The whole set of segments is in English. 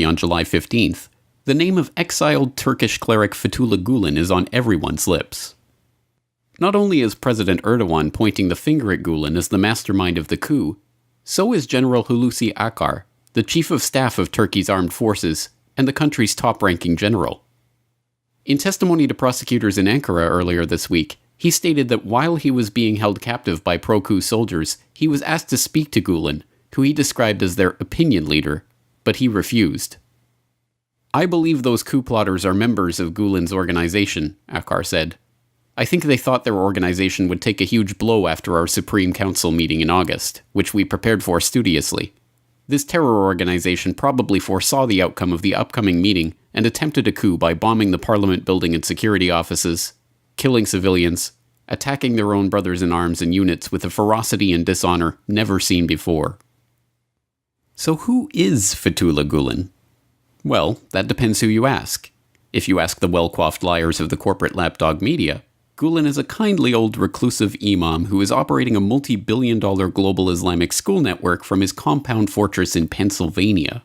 on July 15th, the name of exiled Turkish cleric Fethullah Gulen is on everyone's lips. Not only is President Erdogan pointing the finger at Gulen as the mastermind of the coup, so is General Hulusi Akar, the chief of staff of Turkey's armed forces and the country's top-ranking general. In testimony to prosecutors in Ankara earlier this week, he stated that while he was being held captive by pro-coup soldiers, he was asked to speak to Gulen, who he described as their opinion leader, but he refused. "I believe those coup plotters are members of Gulen's organization," Akar said. "I think they thought their organization would take a huge blow after our Supreme Council meeting in August, which we prepared for studiously. This terror organization probably foresaw the outcome of the upcoming meeting and attempted a coup by bombing the parliament building and security offices, killing civilians, attacking their own brothers-in-arms and units with a ferocity and dishonor never seen before." So who is Fethullah Gulen? Well, that depends who you ask. If you ask the well-coiffed liars of the corporate lapdog media, Gulen is a kindly old reclusive imam who is operating a multi-billion-dollar global Islamic school network from his compound fortress in Pennsylvania.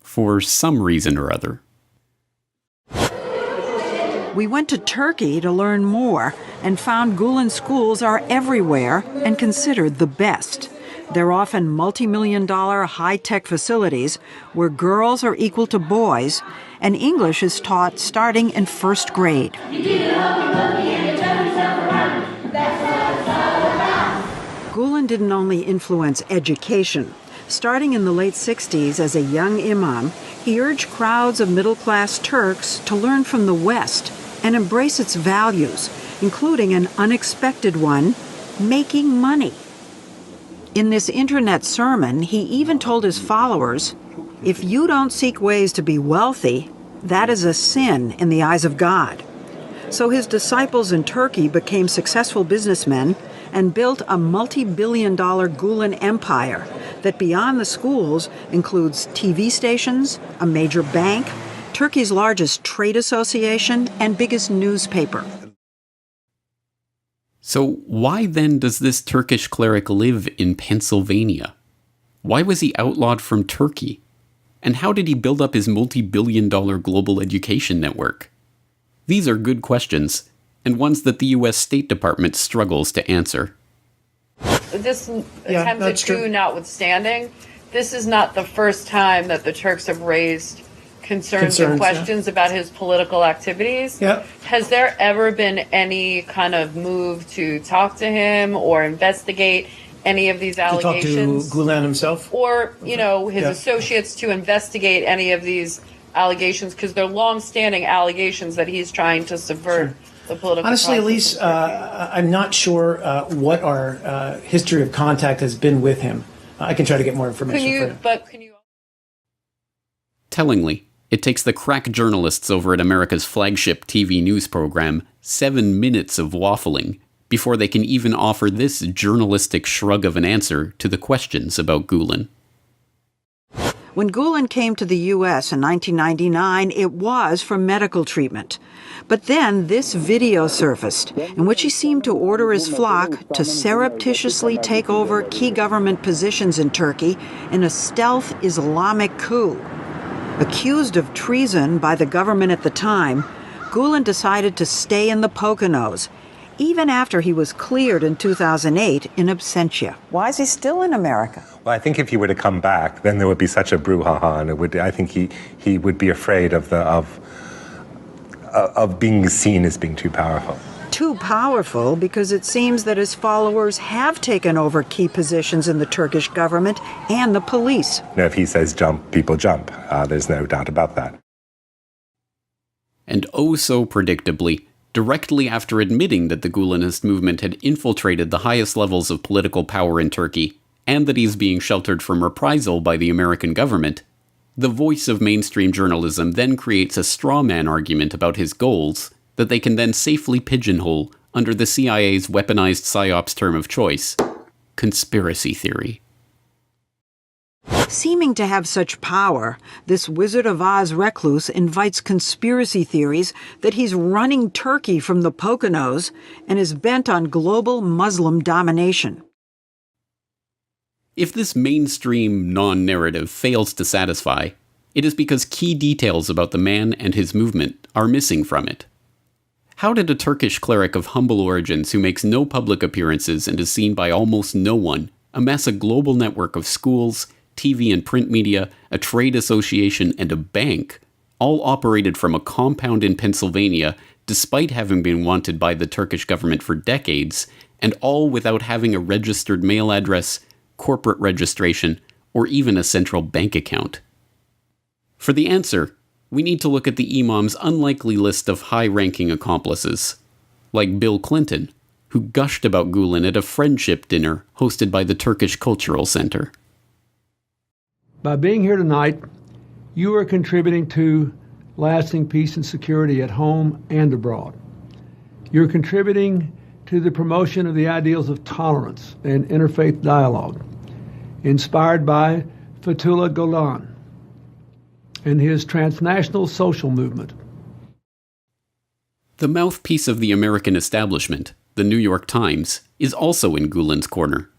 For some reason or other. We went to Turkey to learn more and found Gulen schools are everywhere and considered the best. They're often multi-million-dollar high-tech facilities where girls are equal to boys and English is taught starting in first grade. Gulen didn't only influence education. Starting in the late 60s as a young imam, he urged crowds of middle-class Turks to learn from the West and embrace its values, including an unexpected one, making money. In this internet sermon, he even told his followers, "If you don't seek ways to be wealthy, that is a sin in the eyes of God." So his disciples in Turkey became successful businessmen and built a multi-billion-dollar Gulen empire that beyond the schools includes TV stations, a major bank, Turkey's largest trade association, and biggest newspaper. So why then does this Turkish cleric live in Pennsylvania? Why was he outlawed from Turkey? And how did he build up his multi-billion-dollar global education network? These are good questions, and ones that the U.S. State Department struggles to answer. This attempted coup notwithstanding, this is not the first time that the Turks have raised concerns and questions about his political activities. Has there ever been any kind of move to talk to him or investigate any of these allegations? To talk to Gulen himself? Or, his associates to investigate any of these allegations? Because they're long-standing allegations that he's trying to subvert the political Honestly, process. Elise, I'm not sure what our history of contact has been with him. I can try to get more information Can you? Tellingly, it takes the crack journalists over at America's flagship TV news program 7 minutes of waffling before they can even offer this journalistic shrug of an answer to the questions about Gulen. When Gulen came to the U.S. in 1999, it was for medical treatment. But then this video surfaced, in which he seemed to order his flock to surreptitiously take over key government positions in Turkey in a stealth Islamic coup. Accused of treason by the government at the time, Gulen decided to stay in the Poconos, even after he was cleared in 2008 in absentia. Why is he still in America? Well, I think if he were to come back, then there would be such a brouhaha, and I think he would be afraid of being seen as being too powerful. Too powerful because it seems that his followers have taken over key positions in the Turkish government and the police. If he says jump, people jump. There's no doubt about that. And oh so predictably, directly after admitting that the Gulenist movement had infiltrated the highest levels of political power in Turkey, and that he's being sheltered from reprisal by the American government, the voice of mainstream journalism then creates a straw man argument about his goals that they can then safely pigeonhole under the CIA's weaponized PSYOPs term of choice, conspiracy theory. Seeming to have such power, this Wizard of Oz recluse invites conspiracy theories that he's running Turkey from the Poconos and is bent on global Muslim domination. If this mainstream non-narrative fails to satisfy, it is because key details about the man and his movement are missing from it. How did a Turkish cleric of humble origins who makes no public appearances and is seen by almost no one amass a global network of schools, TV and print media, a trade association, and a bank, all operated from a compound in Pennsylvania despite having been wanted by the Turkish government for decades, and all without having a registered mail address, corporate registration, or even a central bank account? For the answer, we need to look at the Imam's unlikely list of high-ranking accomplices, like Bill Clinton, who gushed about Gulen at a friendship dinner hosted by the Turkish Cultural Center. By being here tonight, you are contributing to lasting peace and security at home and abroad. You're contributing to the promotion of the ideals of tolerance and interfaith dialogue, inspired by Fethullah Gulen and his transnational social movement. The mouthpiece of the American establishment, the New York Times, is also in Gulen's corner.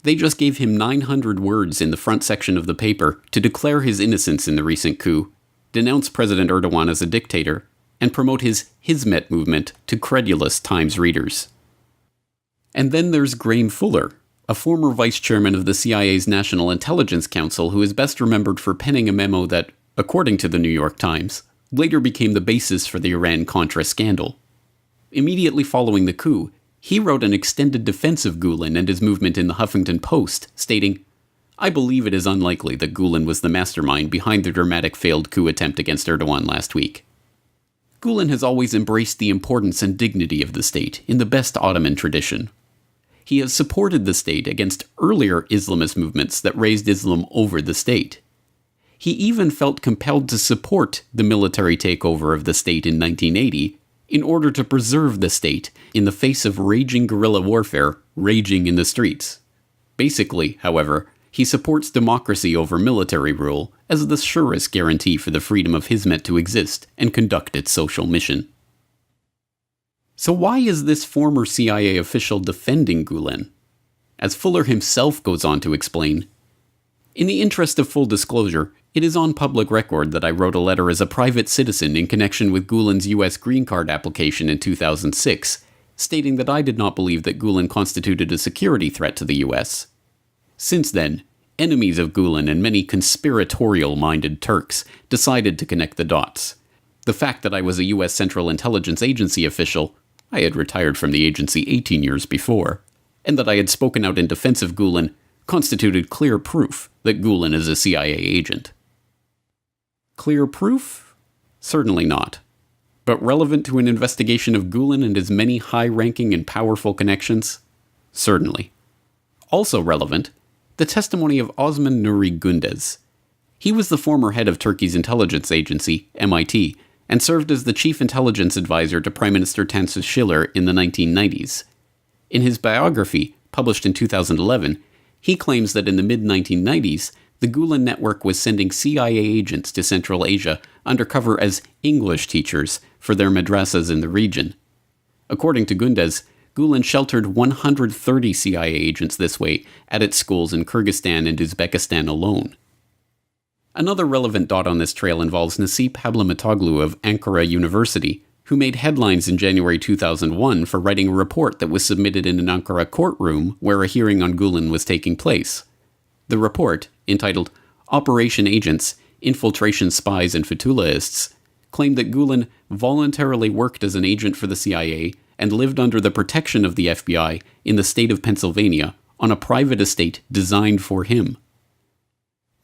They just gave him 900 words in the front section of the paper to declare his innocence in the recent coup, denounce President Erdogan as a dictator, and promote his Hizmet movement to credulous Times readers. And then there's Graham Fuller, a former vice chairman of the CIA's National Intelligence Council who is best remembered for penning a memo that, according to the New York Times, later became the basis for the Iran-Contra scandal. Immediately following the coup, he wrote an extended defense of Gulen and his movement in the Huffington Post, stating, "I believe it is unlikely that Gulen was the mastermind behind the dramatic failed coup attempt against Erdogan last week." Gulen has always embraced the importance and dignity of the state in the best Ottoman tradition. He has supported the state against earlier Islamist movements that raised Islam over the state. He even felt compelled to support the military takeover of the state in 1980 in order to preserve the state in the face of raging guerrilla warfare raging in the streets. Basically, however, he supports democracy over military rule as the surest guarantee for the freedom of Hizmet to exist and conduct its social mission. So why is this former CIA official defending Gulen? As Fuller himself goes on to explain, "In the interest of full disclosure, it is on public record that I wrote a letter as a private citizen in connection with Gulen's U.S. green card application in 2006, stating that I did not believe that Gulen constituted a security threat to the U.S. Since then, enemies of Gulen and many conspiratorial-minded Turks decided to connect the dots. The fact that I was a U.S. Central Intelligence Agency official, I had retired from the agency 18 years before, and that I had spoken out in defense of Gulen constituted clear proof that Gulen is a CIA agent." Clear proof? Certainly not. But relevant to an investigation of Gulen and his many high-ranking and powerful connections? Certainly. Also relevant, the testimony of Osman Nuri Gündüz. He was the former head of Turkey's intelligence agency, MIT, and served as the chief intelligence advisor to Prime Minister Tansu Çiller in the 1990s. In his biography, published in 2011, he claims that in the mid-1990s, the Gulen network was sending CIA agents to Central Asia undercover as English teachers for their madrasas in the region. According to Gündüz, Gulen sheltered 130 CIA agents this way at its schools in Kyrgyzstan and Uzbekistan alone. Another relevant dot on this trail involves Nasip Hablamatoglu of Ankara University, who made headlines in January 2001 for writing a report that was submitted in an Ankara courtroom where a hearing on Gulen was taking place. The report, entitled Operation Agents, Infiltration Spies and Fethullahists, claimed that Gulen voluntarily worked as an agent for the CIA and lived under the protection of the FBI in the state of Pennsylvania on a private estate designed for him.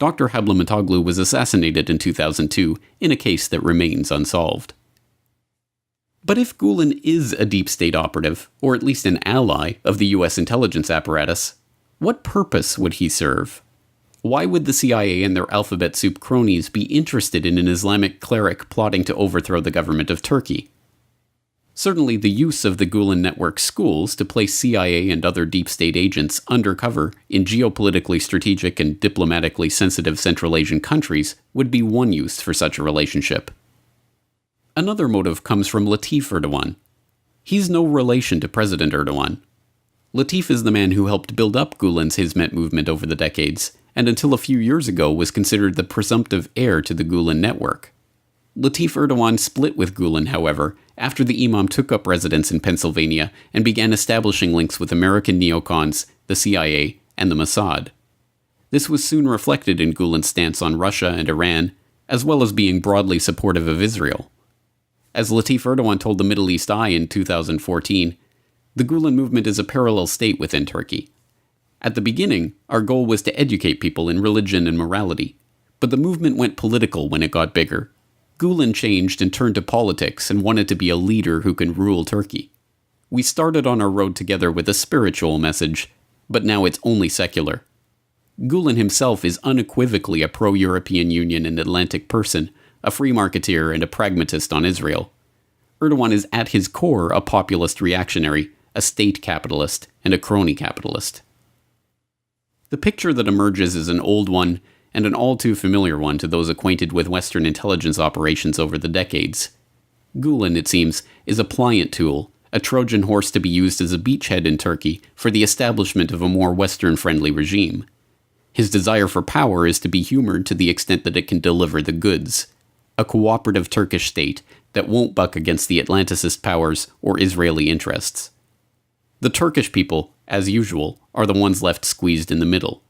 Dr. Hablamatoglu was assassinated in 2002 in a case that remains unsolved. But if Gulen is a deep state operative, or at least an ally of the US intelligence apparatus, what purpose would he serve? Why would the CIA and their alphabet soup cronies be interested in an Islamic cleric plotting to overthrow the government of Turkey? Certainly the use of the Gulen network schools to place CIA and other deep state agents undercover in geopolitically strategic and diplomatically sensitive Central Asian countries would be one use for such a relationship. Another motive comes from Latif Erdogan. He's no relation to President Erdogan. Latif is the man who helped build up Gulen's Hizmet movement over the decades, and until a few years ago was considered the presumptive heir to the Gulen network. Latif Erdogan split with Gulen, however, after the imam took up residence in Pennsylvania and began establishing links with American neocons, the CIA, and the Mossad. This was soon reflected in Gulen's stance on Russia and Iran, as well as being broadly supportive of Israel. As Latif Erdogan told the Middle East Eye in 2014, the Gulen movement is a parallel state within Turkey. At the beginning, our goal was to educate people in religion and morality, but the movement went political when it got bigger. Gulen changed and turned to politics and wanted to be a leader who can rule Turkey. We started on our road together with a spiritual message, but now it's only secular. Gulen himself is unequivocally a pro-European Union and Atlantic person, a free marketeer and a pragmatist on Israel. Erdogan is at his core a populist reactionary, a state capitalist, and a crony capitalist. The picture that emerges is an old one, and an all too familiar one to those acquainted with Western intelligence operations over the decades. Gulen, it seems, is a pliant tool, a Trojan horse to be used as a beachhead in Turkey for the establishment of a more Western-friendly regime. His desire for power is to be humored to the extent that it can deliver the goods. A cooperative Turkish state that won't buck against the Atlanticist powers or Israeli interests. The Turkish people, as usual, are the ones left squeezed in the middle.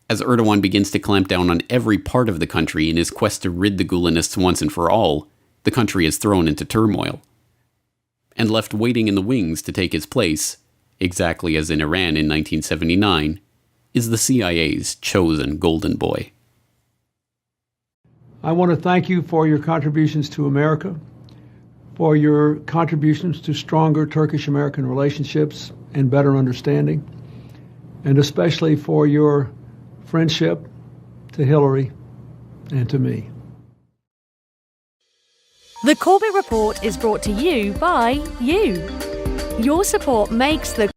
As Erdogan begins to clamp down on every part of the country in his quest to rid the Gulenists once and for all, the country is thrown into turmoil. And left waiting in the wings to take his place, exactly as in Iran in 1979, is the CIA's chosen golden boy. I want to thank you for your contributions to America, for your contributions to stronger Turkish-American relationships and better understanding, and especially for your friendship to Hillary and to me. The Corbett Report is brought to you by you. Your support makes the